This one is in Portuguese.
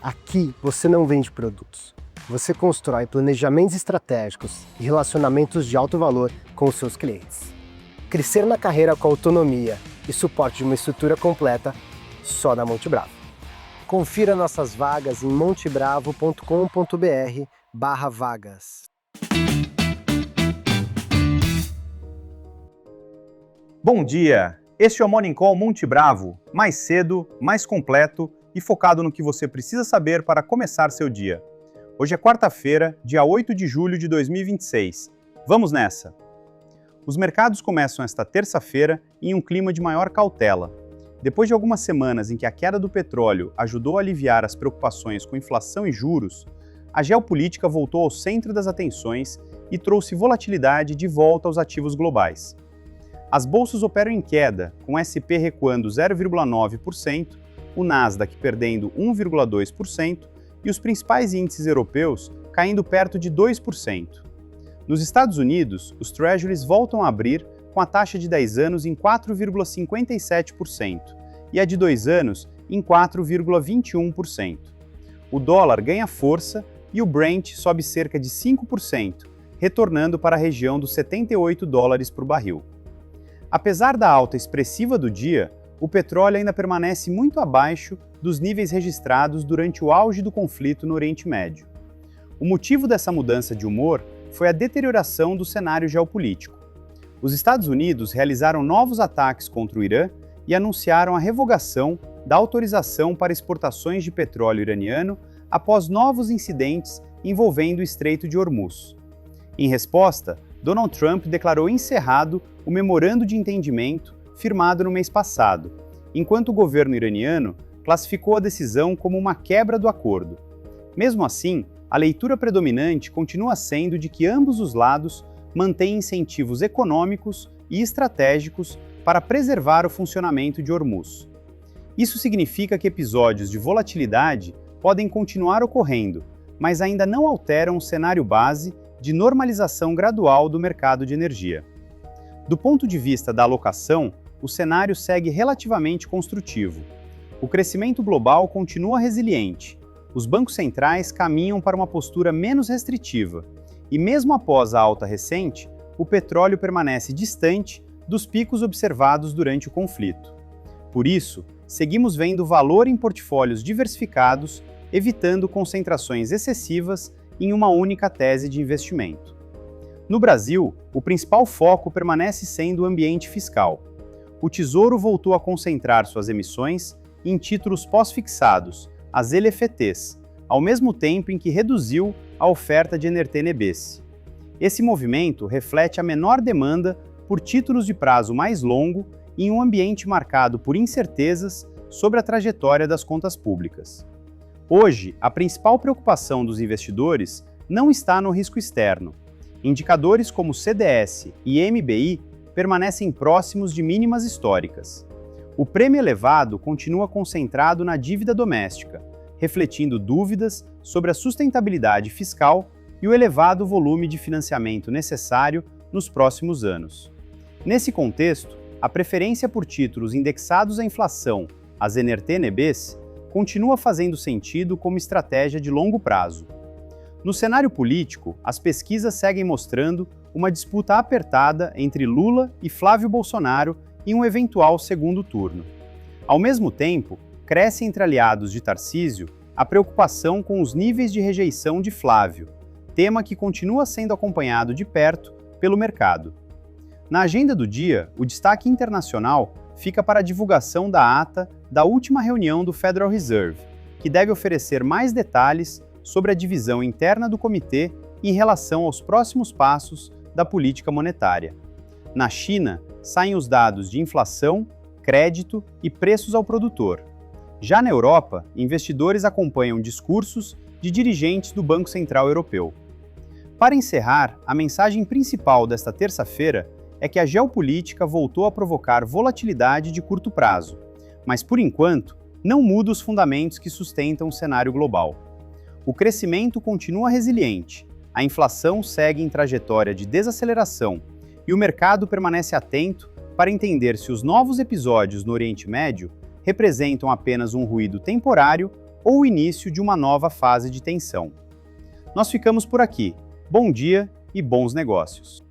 Aqui você não vende produtos. Você constrói planejamentos estratégicos e relacionamentos de alto valor com os seus clientes. Crescer na carreira com autonomia e suporte de uma estrutura completa só na Monte Bravo. Confira nossas vagas em montebravo.com.br/vagas. Bom dia! Este é o Morning Call Monte Bravo, mais cedo, mais completo e focado no que você precisa saber para começar seu dia. Hoje é quarta-feira, dia 8 de julho de 2026. Vamos nessa! Os mercados começam esta terça-feira em um clima de maior cautela. Depois de algumas semanas em que a queda do petróleo ajudou a aliviar as preocupações com inflação e juros, a geopolítica voltou ao centro das atenções e trouxe volatilidade de volta aos ativos globais. As bolsas operam em queda, com o S&P recuando 0,9%, o Nasdaq perdendo 1,2% e os principais índices europeus caindo perto de 2%. Nos Estados Unidos, os Treasuries voltam a abrir com a taxa de 10 anos em 4,57% e a de 2 anos em 4,21%. O dólar ganha força e o Brent sobe cerca de 5%, retornando para a região dos $78 por barril. Apesar da alta expressiva do dia, o petróleo ainda permanece muito abaixo dos níveis registrados durante o auge do conflito no Oriente Médio. O motivo dessa mudança de humor foi a deterioração do cenário geopolítico. Os Estados Unidos realizaram novos ataques contra o Irã e anunciaram a revogação da autorização para exportações de petróleo iraniano após novos incidentes envolvendo o Estreito de Hormuz. Em resposta, Donald Trump declarou encerrado o memorando de entendimento firmado no mês passado, enquanto o governo iraniano classificou a decisão como uma quebra do acordo. Mesmo assim, a leitura predominante continua sendo de que ambos os lados mantêm incentivos econômicos e estratégicos para preservar o funcionamento de Hormuz. Isso significa que episódios de volatilidade podem continuar ocorrendo, mas ainda não alteram o cenário base de normalização gradual do mercado de energia. Do ponto de vista da alocação, o cenário segue relativamente construtivo. O crescimento global continua resiliente. Os bancos centrais caminham para uma postura menos restritiva, e mesmo após a alta recente, o petróleo permanece distante dos picos observados durante o conflito. Por isso, seguimos vendo valor em portfólios diversificados, evitando concentrações excessivas em uma única tese de investimento. No Brasil, o principal foco permanece sendo o ambiente fiscal. O Tesouro voltou a concentrar suas emissões em títulos pós-fixados, as LFTs, ao mesmo tempo em que reduziu a oferta de NRT-NBS. Esse movimento reflete a menor demanda por títulos de prazo mais longo em um ambiente marcado por incertezas sobre a trajetória das contas públicas. Hoje, a principal preocupação dos investidores não está no risco externo. Indicadores como CDS e MBI permanecem próximos de mínimas históricas. O prêmio elevado continua concentrado na dívida doméstica, refletindo dúvidas sobre a sustentabilidade fiscal e o elevado volume de financiamento necessário nos próximos anos. Nesse contexto, a preferência por títulos indexados à inflação, as NRT-NBs, continua fazendo sentido como estratégia de longo prazo. No cenário político, as pesquisas seguem mostrando uma disputa apertada entre Lula e Flávio Bolsonaro em um eventual segundo turno. Ao mesmo tempo, cresce entre aliados de Tarcísio a preocupação com os níveis de rejeição de Flávio, tema que continua sendo acompanhado de perto pelo mercado. Na agenda do dia, o destaque internacional fica para a divulgação da ata da última reunião do Federal Reserve, que deve oferecer mais detalhes sobre a divisão interna do comitê em relação aos próximos passos da política monetária. Na China, saem os dados de inflação, crédito e preços ao produtor. Já na Europa, investidores acompanham discursos de dirigentes do Banco Central Europeu. Para encerrar, a mensagem principal desta terça-feira é que a geopolítica voltou a provocar volatilidade de curto prazo, mas por enquanto não muda os fundamentos que sustentam o cenário global. O crescimento continua resiliente, a inflação segue em trajetória de desaceleração e o mercado permanece atento para entender se os novos episódios no Oriente Médio representam apenas um ruído temporário ou o início de uma nova fase de tensão. Nós ficamos por aqui. Bom dia e bons negócios!